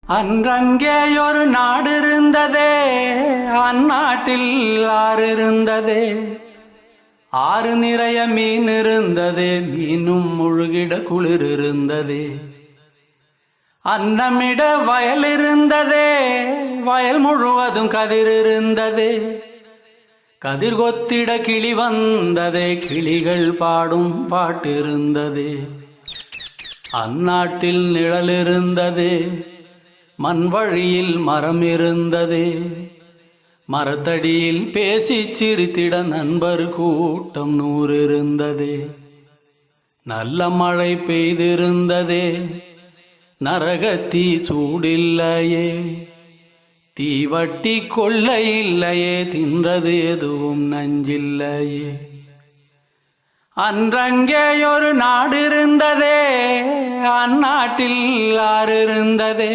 அன்றங்கேயொரு நாடு இருந்ததே, அந்நாட்டில் ஆறு இருந்ததே. ஆறு நிறைய மீன் இருந்ததே, மீனும் முழுகிட குளிர் இருந்ததே. அன்னமிட வயல் இருந்ததே, வயல் முழுவதும் கதிர் இருந்ததே. கதிர் கொத்திட கிளி வந்ததே, கிளிகள் பாடும் பாட்டு இருந்ததே. அந்நாட்டில் நிழல் இருந்ததே, மண் வழியில் மரம் இருந்ததே. மரத்தடியில் பேசி சிரித்திட நண்பர் கூட்டம் 100 இருந்ததே. நல்ல மழை பெய்திருந்ததே, நரகத்தீ சூடில்லையே. தீவட்டி கொள்ளை இல்லையே, தின்றது எதுவும் நஞ்சில்லையே. அன்றங்கேயொரு நாடு இருந்ததே, அந்நாட்டில் ஆறு இருந்ததே.